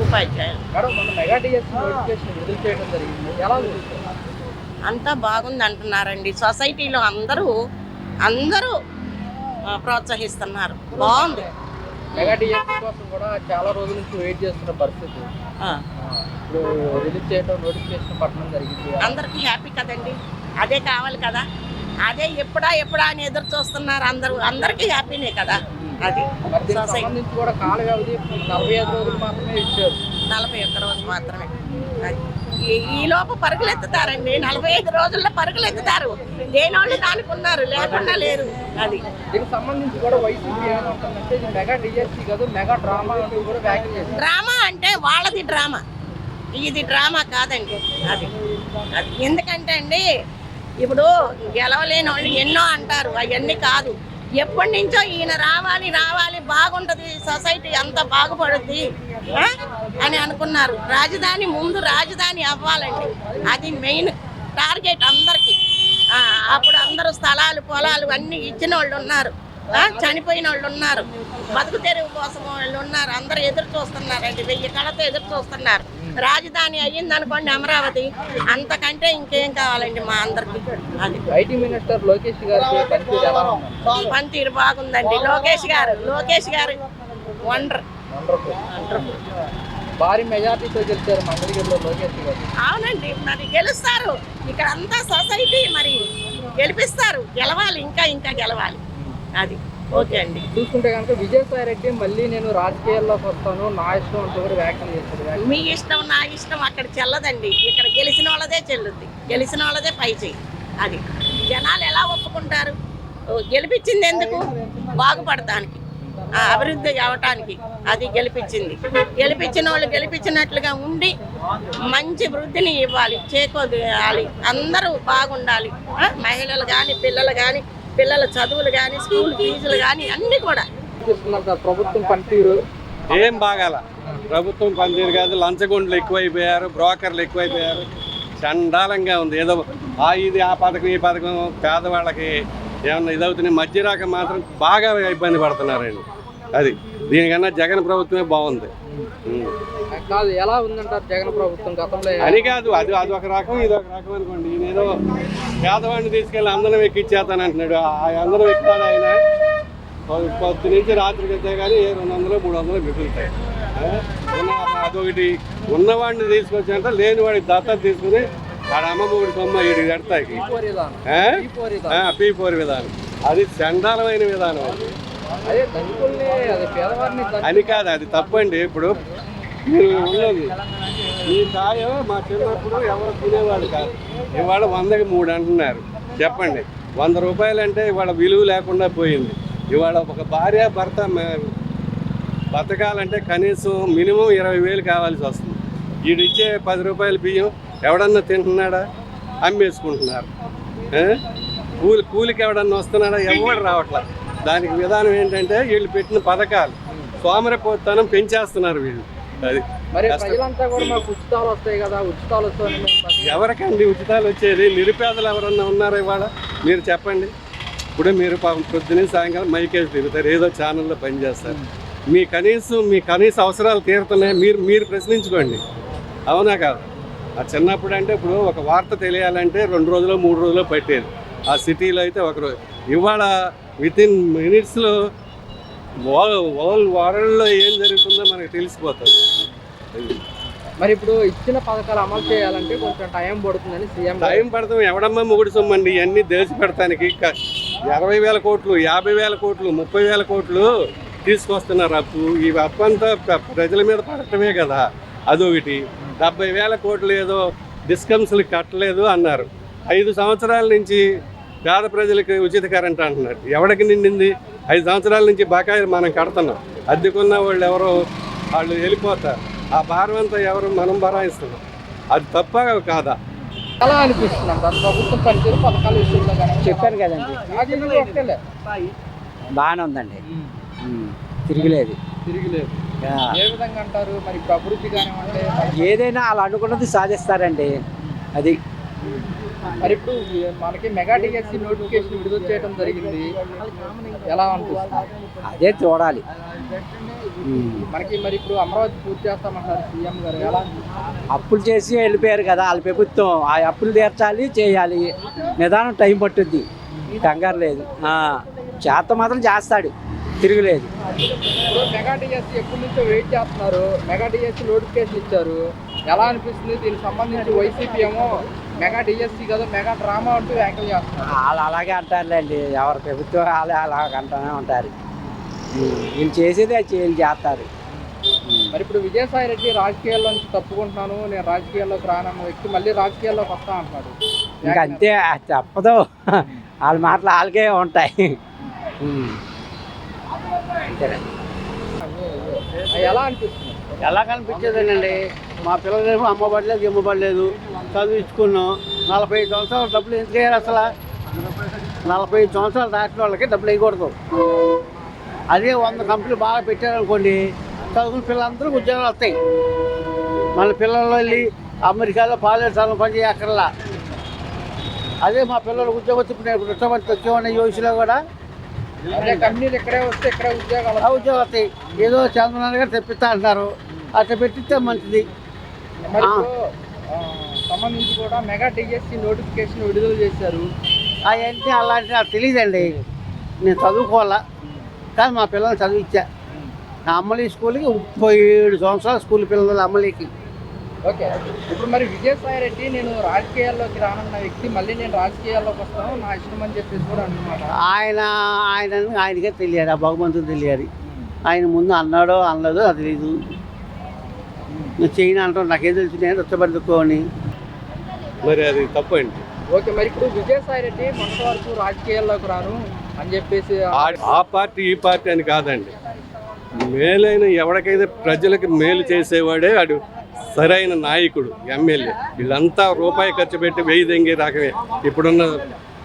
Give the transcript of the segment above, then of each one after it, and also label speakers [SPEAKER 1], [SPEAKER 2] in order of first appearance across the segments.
[SPEAKER 1] ఉపాధ్యాయులు. అంతా బాగుంది అంటున్నారండి. సొసైటీలో అందరూ ప్రోత్సహిస్తున్నారు. బాగుంది.
[SPEAKER 2] మెగా డిఎస్సీ కోసం కూడా చాలా రోజుల నుంచి వెయిట్ చేస్తున్న పరిస్థితి. ఇప్పుడు రిలీజ్ చేయడం నోటిఫికేషన్ పట్టడం జరిగింది.
[SPEAKER 1] అందరికీ హ్యాపీ కదండి. అదే కావాలి కదా. అదే ఎప్పుడా అని ఎదురు చూస్తున్నారు అందరికీ హ్యాపీనే కదా. అది
[SPEAKER 2] సంబంధించి కూడా కాల వ్యవధి 45 రోజులు మాత్రమే ఇచ్చారు.
[SPEAKER 1] 41 రోజు మాత్రమే. ఈ లోపు పరుగులెత్తుతారండి. 45 రోజుల్లో పరుగులెత్తుతారు. దేనోళ్ళు దానికి ఉన్నారు, లేకుండా లేరు. అది
[SPEAKER 2] దీనికి సంబంధించి కూడా వైసీపీ ఏమంటుందంటే ఇది మెగా డిఎస్సీ కాదు, మెగా డ్రామా అంటూ కూడా వ్యాఖ్యలు చేస్తారు.
[SPEAKER 1] డ్రామా అంటే వాళ్ళది డ్రామా, ఇది డ్రామా కాదండి. అది ఎందుకంటే అండి, ఇప్పుడు గెలవలేని వాళ్ళు ఎన్నో అంటారు, అవన్నీ కాదు. ఎప్పటి నుంచో ఈయన రావాలి బాగుంటుంది, సొసైటీ అంతా బాగుపడుద్ది అని అనుకున్నారు. రాజధాని అవ్వాలండి. అది మెయిన్ టార్గెట్ అందరికీ. అప్పుడు అందరూ స్థలాలు పొలాలు అన్నీ ఇచ్చిన వాళ్ళు ఉన్నారు, చనిపోయిన వాళ్ళు ఉన్నారు, బతుకు తెరువు కోసం వాళ్ళు ఉన్నారు. అందరూ ఎదురు చూస్తున్నారండి, 1000 కళతో ఎదురు చూస్తున్నారు. రాజధాని అయ్యింది అనుకోండి అమరావతి, అంతకంటే ఇంకేం కావాలండి మా అందరికి. అది
[SPEAKER 2] ఐటీ మినిస్టర్ లోకేష్ గారి
[SPEAKER 1] పనితీరు బాగుందండి. లోకేష్ గారు వండర్.
[SPEAKER 2] భారీ మెజార్టీతో గెలిచారు మంగళగిరిలో లోకేష్ గారు.
[SPEAKER 1] అవునండి, మరి గెలుస్తారు. ఇక్కడ అంతా సొసైటీ మరి గెలిపిస్తారు. గెలవాలి, ఇంకా గెలవాలి. అది ఓకే అండి.
[SPEAKER 2] చూసుకుంటే కనుక విజయసాయి రెడ్డి మళ్ళీ నేను రాజకీయాల్లోకి వస్తాను, నా ఇష్టం అంటూ కూడా వ్యాఖ్యలు చేస్తారు.
[SPEAKER 1] మీ ఇష్టం నా ఇష్టం అక్కడ చెల్లదండి. ఇక్కడ గెలిచిన వాళ్ళదే చెల్లుద్ది, గెలిచిన వాళ్ళదే పై చేయి. అది జనాలు ఎలా ఒప్పుకుంటారు? గెలిపించింది ఎందుకు? బాగుపడటానికి, అభివృద్ధి అవటానికి. అది గెలిపించిన వాళ్ళు గెలిపించినట్లుగా ఉండి మంచి వృద్ధిని ఇవ్వాలి, చేకూరాలి. అందరూ బాగుండాలి. మహిళలు కానీ పిల్లలు కానీ, పిల్లల చదువులు కానీ, స్కూల్ ఫీజులు కానీ అన్నీ కూడా.
[SPEAKER 2] ప్రభుత్వం పనితీరు
[SPEAKER 3] ఏం బాగాల. ప్రభుత్వం పనితీరు కాదు, లంచగొండలు ఎక్కువైపోయారు, బ్రోకర్లు ఎక్కువైపోయారు. చండాలంగా ఉంది. ఏదో ఇది ఆ పథకం ఈ పథకం పేదవాళ్ళకి ఏమన్నా ఇదవుతున్నాయి. మధ్య రకం మాత్రం బాగా ఇబ్బంది పడుతున్నారండి. అది దీనికన్నా జగన్ ప్రభుత్వమే బాగుంది.
[SPEAKER 2] కాదు, ఎలా ఉందంటారు జగన్ ప్రభుత్వం గతంలో
[SPEAKER 3] అని కాదు, అది ఒక రకం ఇది ఒక రకం అనుకోండి. ఈయనేదో పేదవాడిని తీసుకెళ్ళి అందరం ఎక్కిచ్చేస్తాను అంటున్నాడు. అందరం ఎక్కుతాడు ఆయన. పొద్దు నుంచి రాత్రికి వెళ్తే కానీ 200 300 మిగులుతాయి. అదొకటి. ఉన్నవాడిని తీసుకొచ్చాక లేనివాడికి దత్తత తీసుకుని ఆడ అమ్మమ్మడి సొమ్మ వీడికి కడతాయి. P4 విధానం అది చండాలమైన విధానం. అని కాదు, అది తప్పండి. ఇప్పుడు మీరు ఉన్నది ఈ కాయ మా చిన్నప్పుడు ఎవరు తినేవాడు కాదు. ఇవాళ 100కి 3 అంటున్నారు. చెప్పండి, 100 రూపాయలు అంటే ఇవాళ విలువ లేకుండా పోయింది. ఇవాళ ఒక భార్య భర్త బతకాలంటే కనీసం మినిమం 20,000 కావాల్సి వస్తుంది. వీడిచ్చే 10 రూపాయల బియ్యం ఎవడన్నా తింటున్నాడా? అమ్మేసుకుంటున్నారు. కూలికి ఎవడన్నా వస్తున్నాడా? ఎవడు రావట్లా. దానికి విధానం ఏంటంటే వీళ్ళు పెట్టిన పథకాలు సోమరిపోతనం పెంచేస్తున్నారు వీళ్ళు. అది
[SPEAKER 2] మరి ప్రజలంతా కూడా మాకు ఉచితాలు వస్తాయి కదా, ఉచితాలు వస్తాయి.
[SPEAKER 3] ఎవరికండి ఉచితాలు వచ్చేది? నిరుపేదలు ఎవరన్నా ఉన్నారా ఇవాళ? మీరు చెప్పండి. ఇప్పుడు మీరు పొద్దున్నే సాయంకాలం మైకేసి తిరుగుతారు, ఏదో ఛానల్లో పనిచేస్తారు. మీ కనీస అవసరాలు తీరుతున్నాయి. మీరు ప్రశ్నించుకోండి. అవునా కాదు? ఆ చిన్నప్పుడు అంటే ఇప్పుడు ఒక వార్త తెలియాలంటే 2 రోజులు 3 రోజులు పట్టేది. ఆ సిటీలో అయితే ఒకరోజు. ఇవాళ వితిన్ మినిట్స్లో వరల్డ్లో ఏం జరుగుతుందో మనకు తెలిసిపోతుంది.
[SPEAKER 2] మరి ఇప్పుడు ఇచ్చిన పథకాలు అమలు చేయాలంటే కొంచెం టైం పడుతుందని సీఎం.
[SPEAKER 3] టైం పడుతుంది. ఎవడమ్మా మొగుడు సొమ్మండి ఇవన్నీ దేశ పెడతానికి 20,000 కోట్లు, 50,000 కోట్లు, 30,000 కోట్లు తీసుకొస్తున్నారు అప్పు. ఈ అప్పు అంతా ప్రజల మీద పడటమే కదా. అదొకటి. 70,000 కోట్లు ఏదో డిస్కమ్స్లకు కట్టలేదు అన్నారు. 5 సంవత్సరాల నుంచి పేద ప్రజలకు ఉచిత కరెంట్ అంటున్నారు. ఎవరికి నిండింది? 5 సంవత్సరాల నుంచి బకాయిలు మనం కడుతున్నాం. అద్దెకున్న వాళ్ళు ఎవరో వాళ్ళు వెళ్ళిపోతారు. ఆ భారం అంతా ఎవరు? మనం భరాయిస్తున్నాం. అది తప్ప కాదా?
[SPEAKER 2] ఎలా అనిపిస్తుంది ప్రభుత్వం పనితీరు పథకాలు విషయంలో?
[SPEAKER 4] చెప్పాను కదండి, బాగానే ఉందండి. తిరిగిలేదు.
[SPEAKER 2] ఏ విధంగా అంటారు? మరి ఇప్పుడు అభివృద్ధి కానివ్వండి,
[SPEAKER 4] ఏదైనా అలా అనుకున్నది సాధిస్తారండి. అది
[SPEAKER 2] మరి ఇప్పుడు మనకి మెగా డిఎస్సి నోటిఫికేషన్ విడుదల చేయడం జరిగింది, ఎలా అనిపిస్తుంది?
[SPEAKER 4] అదే చూడాలి.
[SPEAKER 2] మనకి మరి ఇప్పుడు అమరావతి పూర్తి చేస్తామంటారు సీఎం గారు, ఎలా అనిపిస్తుంది?
[SPEAKER 4] అప్పులు చేసి వెళ్ళిపోయారు కదా వాళ్ళ ప్రభుత్వం, ఆ అప్పులు తీర్చాలి, చేయాలి. నిదానం టైం పట్టుద్ది, కంగారు లేదు. చేత మాత్రం చేస్తాడు, తిరగలేదు.
[SPEAKER 2] ఇప్పుడు మెగా డిఎస్సి ఎప్పటి నుంచో వెయిట్ చేస్తున్నారు, మెగా డిఎస్సి నోటిఫికేషన్ ఇచ్చారు, ఎలా అనిపిస్తుంది? దీనికి సంబంధించి వైసీపీ ఏమో మెగా డిఎస్సి కదా మెగా డ్రామా అంటూ వ్యాఖ్యలు చేస్తున్నారు.
[SPEAKER 4] వాళ్ళు అలాగే అంటారులేండి, ఎవరి ప్రభుత్వం వాళ్ళే అలాగ అంటూనే ఉంటారు. వీళ్ళు చేసేది అది చేస్తారు.
[SPEAKER 2] మరి ఇప్పుడు విజయసాయి రెడ్డి రాజకీయాల్లో నుంచి తప్పుకుంటున్నాను, నేను రాజకీయాల్లోకి రానన్న వ్యక్తి మళ్ళీ రాజకీయాల్లోకి వస్తా అంటున్నాడు.
[SPEAKER 4] ఇంకా అంతే, తప్పదు. వాళ్ళ మాటలు వాళ్ళకే ఉంటాయి.
[SPEAKER 2] ఎలా అనిపిస్తుంది?
[SPEAKER 5] ఎలా కనిపించేదేనండి, మా పిల్లలేమో అమ్మబడలేదు ఇమ్మబడలేదు, చదివించుకున్నాం. 45 సంవత్సరాలు డబ్బులు ఎందుకు వేయాలి అసలు? 45 సంవత్సరాలు దాటిన వాళ్ళకి డబ్బులు వేయకూడదు. అదే 100 కంపెనీలు బాగా పెట్టారనుకోండి, చదువుకున్న పిల్లలందరూ ఉద్యోగాలు వస్తాయి. మన పిల్లలు వెళ్ళి అమెరికాలో పాలేసాలను పని చేయక్కర్లా. అదే మా పిల్లలకు ఉద్యోగం వచ్చి ఇప్పుడు ఇష్టపడి వచ్చేవాడిని ఈ వయసులో కూడా
[SPEAKER 2] అదే కంపెనీలు ఇక్కడే వస్తే ఇక్కడే ఉద్యోగాలు
[SPEAKER 5] ఆ ఉద్యోగాలు వస్తాయి. ఏదో చంద్రబాబు గారు తెప్పిస్తా అంటారు, అట్లా పెట్టిస్తే మంచిది.
[SPEAKER 2] మరి ఇప్పుడు, సంబంధించి కూడా మెగా డిఎస్సి నోటిఫికేషన్ విడుదల చేశారు.
[SPEAKER 5] అవన్నీ అలాంటి నాకు తెలియదండి, నేను చదువుకోవాలా కానీ మా పిల్లల్ని చదివించా. నా అమ్మలి స్కూల్కి 37 సంవత్సరాల స్కూల్ పిల్లలు అమ్మలికి.
[SPEAKER 2] ఓకే, ఇప్పుడు మరి విజయసాయి రెడ్డి నేను రాజకీయాల్లోకి రానున్న వ్యక్తి మళ్ళీ నేను రాజకీయాల్లోకి వస్తాను నా ఇష్టం అని చెప్పేసి కూడా అంటున్నాడు.
[SPEAKER 5] ఆయనకే తెలియాలి, ఆ భగవంతుడు తెలియాలి. ఆయన ముందు అన్నాడో అనలేదో అది తెలీదు. నేను చేయను అంటాను, నాకేం తెలుసు, నేను రచ్చబడుకోని.
[SPEAKER 3] మరి అది తప్పండి.
[SPEAKER 2] ఓకే, మరి ఇప్పుడు విజయసాయి రెడ్డి మొన్నటి వరకు రాజకీయాల్లోకి రాను అని చెప్పేసి
[SPEAKER 3] ఆ పార్టీ ఈ పార్టీ అని కాదండి, మేలైన ఎవరికైతే ప్రజలకు మేలు చేసేవాడే వాడు సరైన నాయకుడు. ఎమ్మెల్యే వీళ్ళంతా రూపాయి ఖర్చు పెట్టి 1000 దెంగే రకమే ఇప్పుడున్న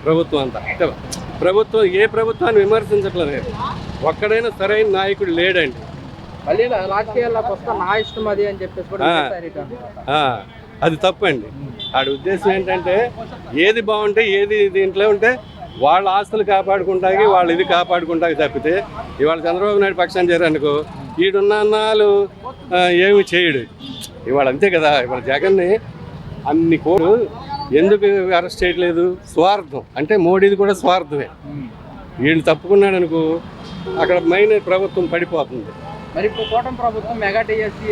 [SPEAKER 3] ప్రభుత్వం అంతా. ప్రభుత్వం ఏ ప్రభుత్వాన్ని విమర్శించట్లేదు, ఒక్కడైనా సరైన నాయకుడు లేడండి.
[SPEAKER 2] మళ్ళీ రాజకీయాల్లోకి వస్తా నా ఇష్టం అది అని చెప్పేసి కూడా విజయసాయి రెడ్డి అంటున్నారు.
[SPEAKER 3] అది తప్పండి. వాడి ఉద్దేశం ఏంటంటే ఏది బాగుంటే ఏది దీంట్లో ఉంటే వాళ్ళ ఆస్తులు కాపాడుకుంటాకి వాళ్ళు ఇది కాపాడుకుంటాకి తప్పితే ఇవాళ చంద్రబాబు నాయుడు పక్షాన్ని చేరనుకో ఈడున్న అన్నాలు ఏమి చేయడు. ఇవాళ అంతే కదా, ఇవాళ జగన్ని అన్ని కోరు ఎందుకు అరెస్ట్ చేయట్లేదు? స్వార్థం. అంటే మోడీది కూడా స్వార్థమే. వీళ్ళు తప్పుకున్నాడు అనుకో అక్కడ మెయిన్ ప్రభుత్వం పడిపోతుంది.
[SPEAKER 2] మరి ఇప్పుడు కూటమి ప్రభుత్వం మెగా డిఎస్సి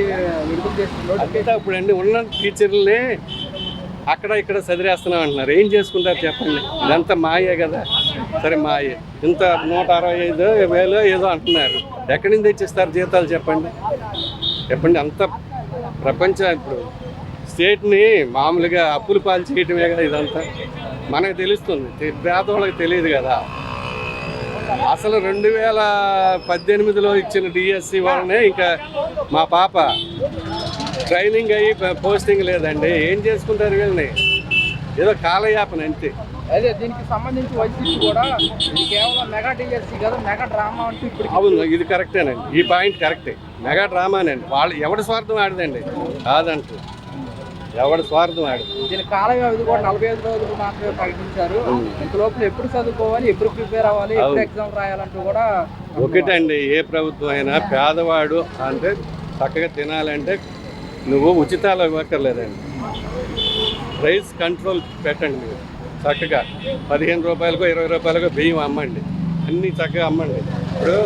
[SPEAKER 2] విడుదల చేస్తుంది.
[SPEAKER 3] అంతా ఇప్పుడు అండి ఉన్న టీచర్లనే అక్కడ ఇక్కడ చదివేస్తున్నాం అంటున్నారు. ఏం చేసుకుంటారు చెప్పండి? ఇదంతా మాయే కదా. సరే మాయే, ఇంత 165,000 ఏదో అంటున్నారు. ఎక్కడి నుంచి తెచ్చిస్తారు జీతాలు చెప్పండి? అంత ప్రపంచం ఇప్పుడు స్టేట్ని మామూలుగా అప్పులు పాలు చేయటమే కదా ఇదంతా. మనకు తెలుస్తుంది, పేదవాళ్ళకి తెలియదు కదా. అసలు 2018లో ఇచ్చిన డిఎస్సి వాళ్ళనే ఇంకా మా పాప ట్రైనింగ్ అయ్యి పోస్టింగ్ లేదండి. ఏం చేసుకుంటారు వీళ్ళని? ఏదో కాలయాపన అంతే.
[SPEAKER 2] అదే దీనికి సంబంధించి వైసీపీ కూడా ఇది కేవలం మెగా డిఎస్సి కదా మెగా డ్రామా అంటూ ఇప్పుడు.
[SPEAKER 3] అవును, ఇది కరెక్టేనండి, ఈ పాయింట్ కరెక్టే. మెగా డ్రామానండి. వాళ్ళు ఎవరి స్వార్థం ఆడదండి, కాదంటూ ఎవరి స్వార్థం ఆడదు.
[SPEAKER 2] దీని కాల వ్యవధి కూడా 45 రోజులు మాత్రమే ప్రకటించారు. ఇంత లోపల ఎప్పుడు చదువుకోవాలి, ఎప్పుడు ప్రిపేర్ అవ్వాలి, ఎప్పుడు ఎగ్జామ్ రాయాలంటూ కూడా
[SPEAKER 3] ఒకటండి. ఏ ప్రభుత్వం అయినా పేదవాడు అంటే చక్కగా తినాలంటే నువ్వు ఉచితాలు ఇవ్వక్కర్లేదండి, ప్రైస్ కంట్రోల్ పెట్టండి. మీరు చక్కగా 15 రూపాయలకో 20 రూపాయలకో బియ్యం అమ్మండి, అన్నీ చక్కగా అమ్మండి. ఇప్పుడు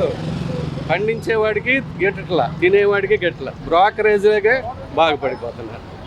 [SPEAKER 3] పండించేవాడికి గిట్టట్లా, తినేవాడికి గిట్టలా, బ్రోకరేజ్లకే బాగుపడిపోతున్నారు.